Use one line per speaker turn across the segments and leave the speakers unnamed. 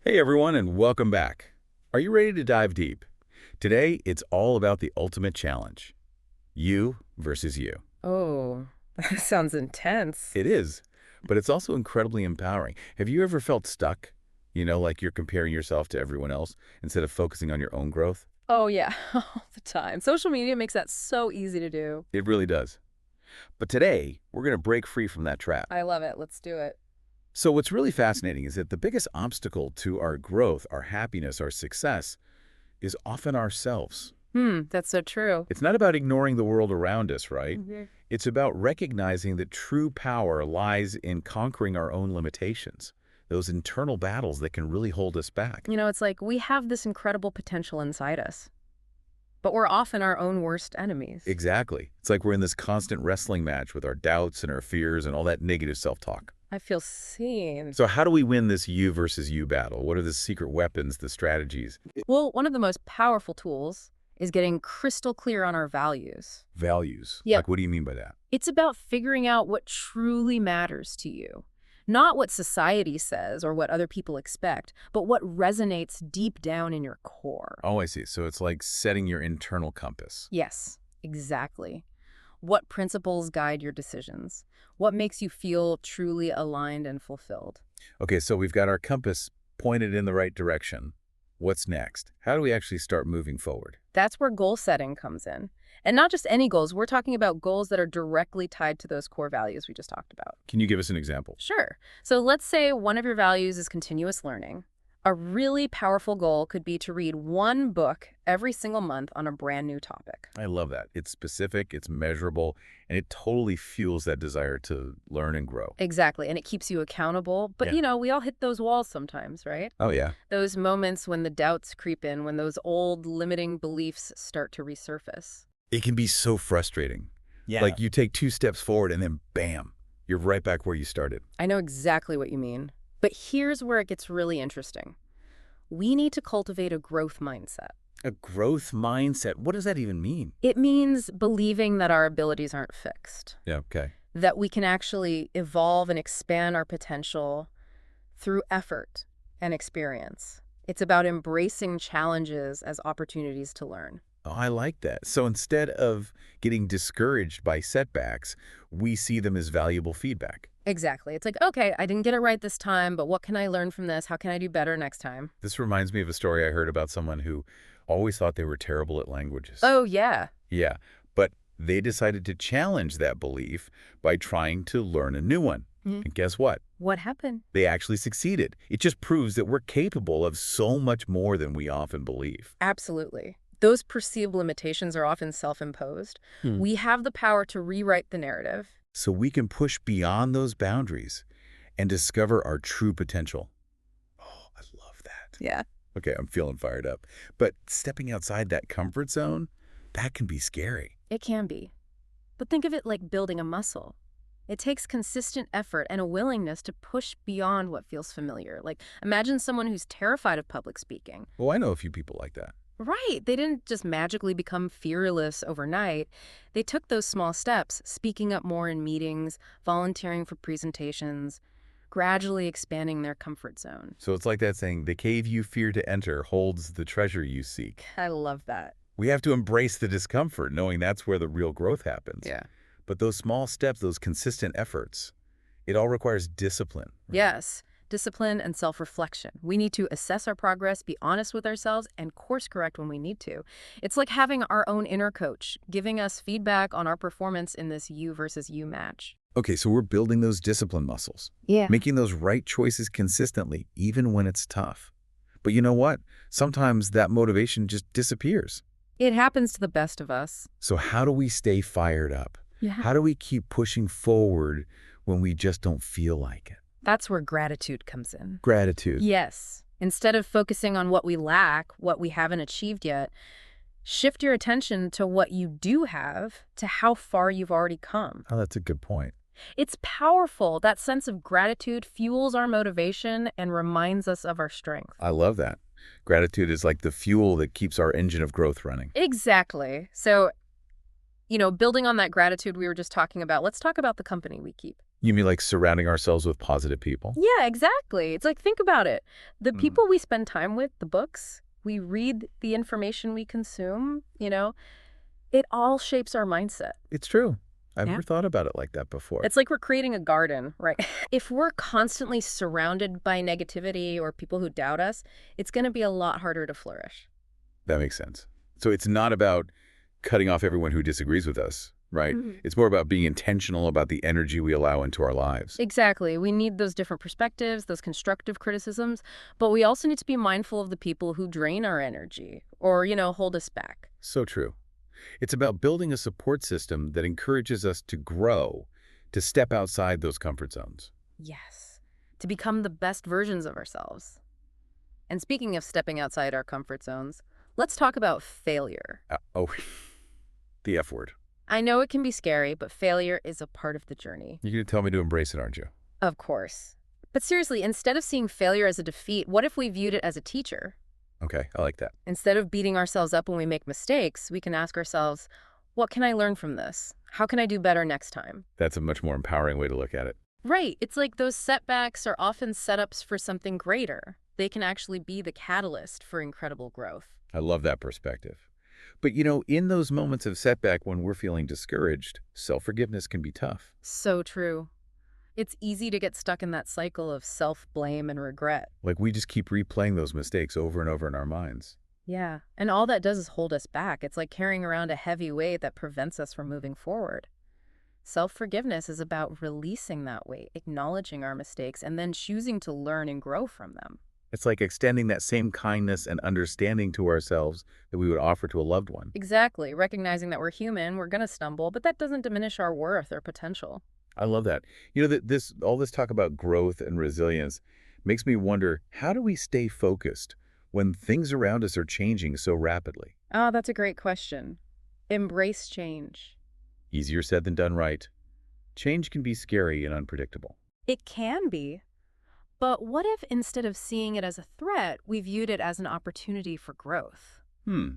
Hey everyone, and welcome back. Are you ready to dive deep? Today, it's all about the ultimate challenge. You versus you.
Oh, that sounds intense.
It is, but it's also incredibly empowering. Have you ever felt stuck? Like you're comparing yourself to everyone else instead of focusing on your own growth?
Oh, yeah, all the time. Social media makes that so easy to do.
It really does. But today, we're going to break free from that trap.
I love it. Let's do it.
So what's really fascinating is that the biggest obstacle to our growth, our happiness, our success is often ourselves.
That's so true.
It's not about ignoring the world around us, right?
Mhm.
It's about recognizing that true power lies in conquering our own limitations, those internal battles that can really hold us back.
It's like we have this incredible potential inside us, but we're often our own worst enemies.
Exactly. It's like we're in this constant wrestling match with our doubts and our fears and all that negative self-talk.
I feel seen.
So how do we win this you versus you battle? What are the secret weapons, the strategies?
Well, one of the most powerful tools is getting crystal clear on our values.
Values.
Yep.
Like, what do you mean by that?
It's about figuring out what truly matters to you. Not what society says or what other people expect, but what resonates deep down in your core.
Oh, I see. So it's like setting your internal compass.
Yes, exactly. What principles guide your decisions? What makes you feel truly aligned and fulfilled?
Okay, so we've got our compass pointed in the right direction. What's next? How do we actually start moving forward?
That's where goal setting comes in. And not just any goals, we're talking about goals that are directly tied to those core values we just talked about.
Can you give us an example?
Sure. So let's say one of your values is continuous learning. A really powerful goal could be to read one book every single month on a brand new topic.
I love that. It's specific, it's measurable, and it totally fuels that desire to learn and grow.
Exactly. And it keeps you accountable. But,
Yeah.
we all hit those walls sometimes, right?
Oh, yeah.
Those moments when the doubts creep in, when those old limiting beliefs start to resurface.
It can be so frustrating.
Yeah.
Like you take 2 steps forward and then bam, you're right back where you started.
I know exactly what you mean. But here's where it gets really interesting. We need to cultivate a growth mindset.
A growth mindset. What does that even mean?
It means believing that our abilities aren't fixed,
Yeah, okay.
that we can actually evolve and expand our potential through effort and experience. It's about embracing challenges as opportunities to learn.
Oh, I like that. So instead of getting discouraged by setbacks, we see them as valuable feedback.
Exactly. It's like, okay, I didn't get it right this time, but what can I learn from this? How can I do better next time?
This reminds me of a story I heard about someone who always thought they were terrible at languages.
Oh, yeah.
Yeah, but they decided to challenge that belief by trying to learn a new one.
Mhm.
And guess what?
What happened?
They actually succeeded. It just proves that we're capable of so much more than we often believe.
Absolutely. Those perceived limitations are often self-imposed. We have the power to rewrite the narrative.
So we can push beyond those boundaries and discover our true potential. Oh, I love that.
Yeah.
Okay, I'm feeling fired up. But stepping outside that comfort zone, that can be scary.
It can be. But think of it like building a muscle. It takes consistent effort and a willingness to push beyond what feels familiar. Like, imagine someone who's terrified of public speaking.
Well, I know a few people like that.
Right. They didn't just magically become fearless overnight. They took those small steps, speaking up more in meetings, volunteering for presentations, gradually expanding their comfort zone.
So it's like that saying, the cave you fear to enter holds the treasure you seek.
I love that.
We have to embrace the discomfort, knowing that's where the real growth happens.
Yeah.
But those small steps, those consistent efforts, it all requires discipline.
Yes. Discipline and self-reflection. We need to assess our progress, be honest with ourselves, and course correct when we need to. It's like having our own inner coach, giving us feedback on our performance in this you versus you match.
Okay, so we're building those discipline muscles,
Yeah.
making those right choices consistently, even when it's tough. But you know what? Sometimes that motivation just disappears.
It happens to the best of us.
So how do we stay fired up?
Yeah.
How do we keep pushing forward when we just don't feel like it?
That's where gratitude comes in.
Gratitude.
Yes. Instead of focusing on what we lack, what we haven't achieved yet, shift your attention to what you do have, to how far you've already come.
Oh, that's a good point.
It's powerful. That sense of gratitude fuels our motivation and reminds us of our strength.
I love that. Gratitude is like the fuel that keeps our engine of growth running.
Exactly. So, building on that gratitude we were just talking about, let's talk about the company we keep.
You mean like surrounding ourselves with positive people?
Yeah, exactly. It's like, think about it. The
Mm.
people we spend time with, the books, we read, the information we consume, it all shapes our mindset.
It's true. I've
Yeah.
never thought about it like that before.
It's like we're creating a garden, right? If we're constantly surrounded by negativity or people who doubt us, it's going to be a lot harder to flourish.
That makes sense. So it's not about cutting off everyone who disagrees with us, right?
Mhm.
It's more about being intentional about the energy we allow into our lives.
Exactly. We need those different perspectives, those constructive criticisms, but we also need to be mindful of the people who drain our energy or, hold us back.
So true. It's about building a support system that encourages us to grow, to step outside those comfort zones.
Yes. To become the best versions of ourselves. And speaking of stepping outside our comfort zones, let's talk about failure.
Oh, the F word.
I know it can be scary, but failure is a part of the journey.
You're going to tell me to embrace it, aren't you?
Of course. But seriously, instead of seeing failure as a defeat, what if we viewed it as a teacher?
Okay, I like that.
Instead of beating ourselves up when we make mistakes, we can ask ourselves, what can I learn from this? How can I do better next time?
That's a much more empowering way to look at it.
Right. It's like those setbacks are often setups for something greater. They can actually be the catalyst for incredible growth.
I love that perspective. But in those moments of setback when we're feeling discouraged, self-forgiveness can be tough.
So true. It's easy to get stuck in that cycle of self-blame and regret.
Like we just keep replaying those mistakes over and over in our minds.
Yeah. And all that does is hold us back. It's like carrying around a heavy weight that prevents us from moving forward. Self-forgiveness is about releasing that weight, acknowledging our mistakes, and then choosing to learn and grow from them.
It's like extending that same kindness and understanding to ourselves that we would offer to a loved one.
Exactly. Recognizing that we're human, we're going to stumble, but that doesn't diminish our worth or potential.
I love that. That this all this talk about growth and resilience makes me wonder, how do we stay focused when things around us are changing so rapidly?
Oh, that's a great question. Embrace change.
Easier said than done, right? Change can be scary and unpredictable.
It can be. But what if instead of seeing it as a threat, we viewed it as an opportunity for growth?
Hmm.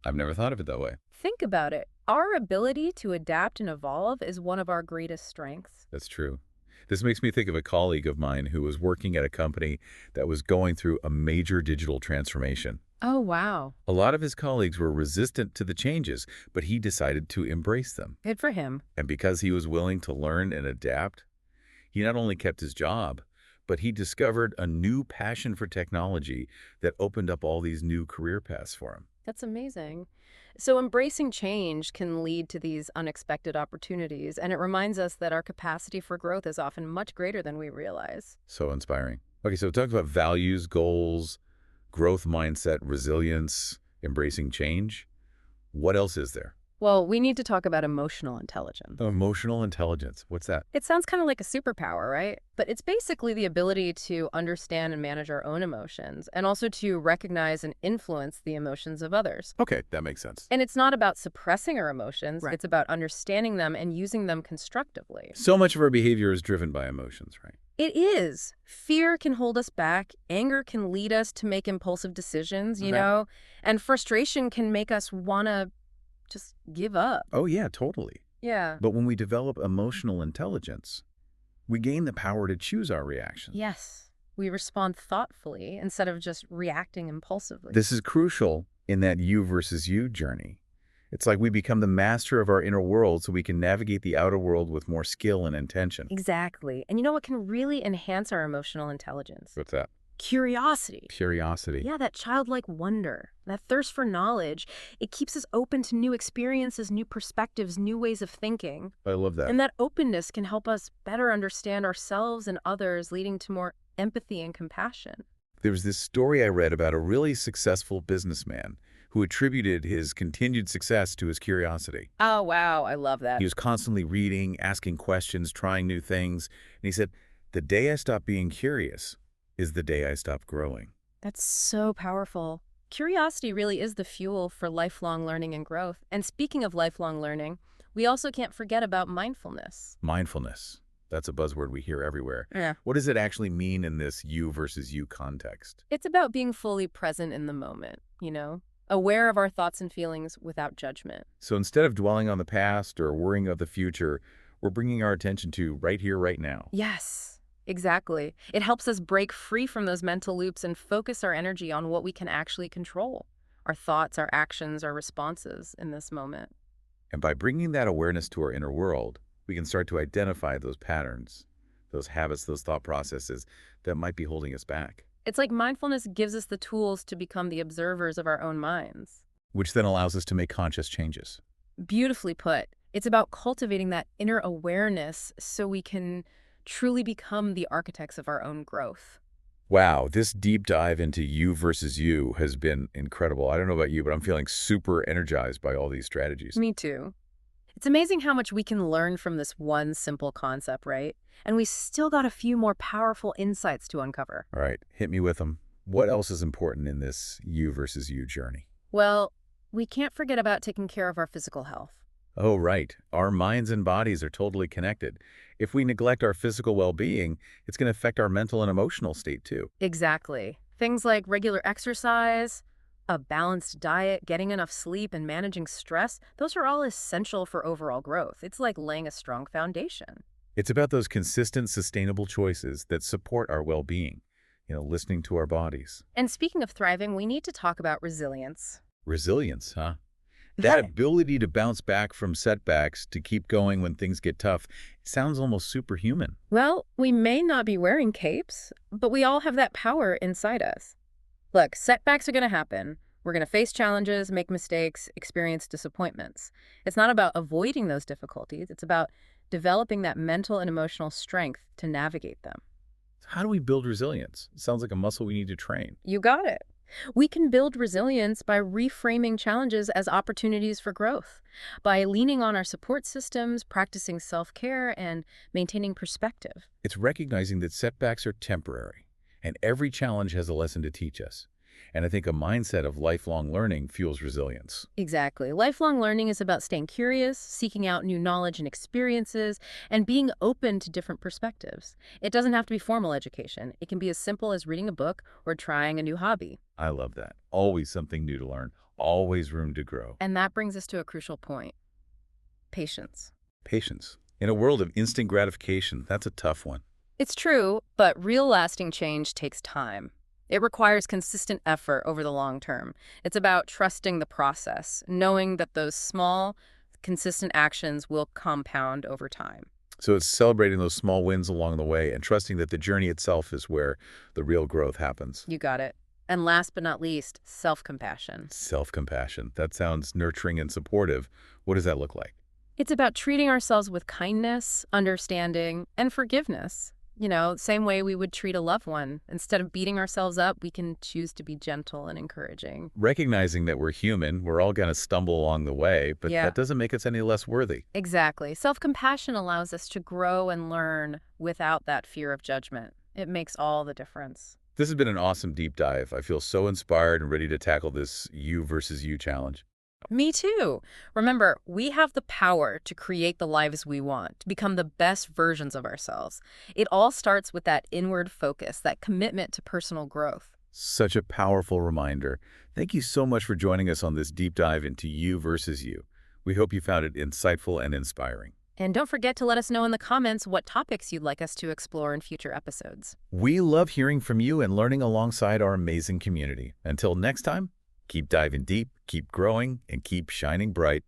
I've never thought of it that way.
Think about it. Our ability to adapt and evolve is one of our greatest strengths.
That's true. This makes me think of a colleague of mine who was working at a company that was going through a major digital transformation.
Oh, wow.
A lot of his colleagues were resistant to the changes, but he decided to embrace them.
Good for him.
And because he was willing to learn and adapt, he not only kept his job, but he discovered a new passion for technology that opened up all these new career paths for him.
That's amazing. So embracing change can lead to these unexpected opportunities, and it reminds us that our capacity for growth is often much greater than we realize.
So inspiring. Okay, so talk about values, goals, growth mindset, resilience, embracing change. What else is there?
Well, we need to talk about emotional intelligence.
Emotional intelligence. What's that?
It sounds kind of like a superpower, right? But it's basically the ability to understand and manage our own emotions and also to recognize and influence the emotions of others.
Okay, that makes sense.
And it's not about suppressing our emotions,
Right.
it's about understanding them and using them constructively.
So much of our behavior is driven by emotions, right?
It is. Fear can hold us back, anger can lead us to make impulsive decisions,
Okay.
and frustration can make us want to just give up.
Oh, yeah, totally.
Yeah.
But when we develop emotional intelligence, we gain the power to choose our reactions.
Yes. We respond thoughtfully instead of just reacting impulsively.
This is crucial in that you versus you journey. It's like we become the master of our inner world so we can navigate the outer world with more skill and intention.
Exactly. And you know what can really enhance our emotional intelligence?
What's that?
Curiosity.
Curiosity.
Yeah, that childlike wonder, that thirst for knowledge. It keeps us open to new experiences, new perspectives, new ways of thinking.
I love that.
And that openness can help us better understand ourselves and others, leading to more empathy and compassion.
There was this story I read about a really successful businessman who attributed his continued success to his curiosity.
Oh, wow. I love that.
He was constantly reading, asking questions, trying new things. And he said, "The day I stopped being curious is the day I stopped growing."
That's so powerful. Curiosity really is the fuel for lifelong learning and growth. And speaking of lifelong learning, we also can't forget about mindfulness.
Mindfulness. That's a buzzword we hear everywhere.
Yeah.
What does it actually mean in this you versus you context?
It's about being fully present in the moment, aware of our thoughts and feelings without judgment.
So instead of dwelling on the past or worrying of the future, we're bringing our attention to right here, right now.
Yes, exactly. It helps us break free from those mental loops and focus our energy on what we can actually control, our thoughts, our actions, our responses in this moment.
And by bringing that awareness to our inner world, we can start to identify those patterns, those habits, those thought processes that might be holding us back,
It's like mindfulness gives us the tools to become the observers of our own minds.
which then allows us to make conscious changes.
Beautifully put. It's about cultivating that inner awareness so we can truly become the architects of our own growth.
Wow, this deep dive into you versus you has been incredible. I don't know about you, but I'm feeling super energized by all these strategies.
Me too. It's amazing how much we can learn from this one simple concept, right? And we still got a few more powerful insights to uncover.
All right, hit me with them. What else is important in this you versus you journey?
Well, we can't forget about taking care of our physical health.
Oh, right. Our minds and bodies are totally connected. If we neglect our physical well-being, it's going to affect our mental and emotional state too.
Exactly. Things like regular exercise, a balanced diet, getting enough sleep, and managing stress, those are all essential for overall growth. It's like laying a strong foundation.
It's about those consistent, sustainable choices that support our well-being, listening to our bodies.
And speaking of thriving, we need to talk about resilience.
Resilience, huh? That ability to bounce back from setbacks, to keep going when things get tough, sounds almost superhuman.
Well, we may not be wearing capes, but we all have that power inside us. Look, setbacks are going to happen. We're going to face challenges, make mistakes, experience disappointments. It's not about avoiding those difficulties. It's about developing that mental and emotional strength to navigate them.
How do we build resilience? It sounds like a muscle we need to train.
You got it. We can build resilience by reframing challenges as opportunities for growth, by leaning on our support systems, practicing self-care, and maintaining perspective.
It's recognizing that setbacks are temporary, and every challenge has a lesson to teach us. And I think a mindset of lifelong learning fuels resilience.
Exactly. Lifelong learning is about staying curious, seeking out new knowledge and experiences, and being open to different perspectives. It doesn't have to be formal education. It can be as simple as reading a book or trying a new hobby.
I love that. Always something new to learn, always room to grow.
And that brings us to a crucial point: patience.
Patience. In a world of instant gratification, that's a tough one.
It's true, but real lasting change takes time. It requires consistent effort over the long term. It's about trusting the process, knowing that those small, consistent actions will compound over time.
So it's celebrating those small wins along the way and trusting that the journey itself is where the real growth happens.
You got it. And last but not least, self-compassion.
Self-compassion. That sounds nurturing and supportive. What does that look like?
It's about treating ourselves with kindness, understanding, and forgiveness. Same way we would treat a loved one. Instead of beating ourselves up, we can choose to be gentle and encouraging.
Recognizing that we're human, we're all going to stumble along the way, but
Yeah,
that doesn't make us any less worthy.
exactly. Self-compassion allows us to grow and learn without that fear of judgment. It makes all the difference.
This has been an awesome deep dive. I feel so inspired and ready to tackle this you versus you challenge.
Me too. Remember, we have the power to create the lives we want, to become the best versions of ourselves. It all starts with that inward focus, that commitment to personal growth.
Such a powerful reminder. Thank you so much for joining us on this deep dive into you versus you. We hope you found it insightful and inspiring.
And don't forget to let us know in the comments what topics you'd like us to explore in future episodes.
We love hearing from you and learning alongside our amazing community. Until next time, keep diving deep, keep growing, and keep shining bright.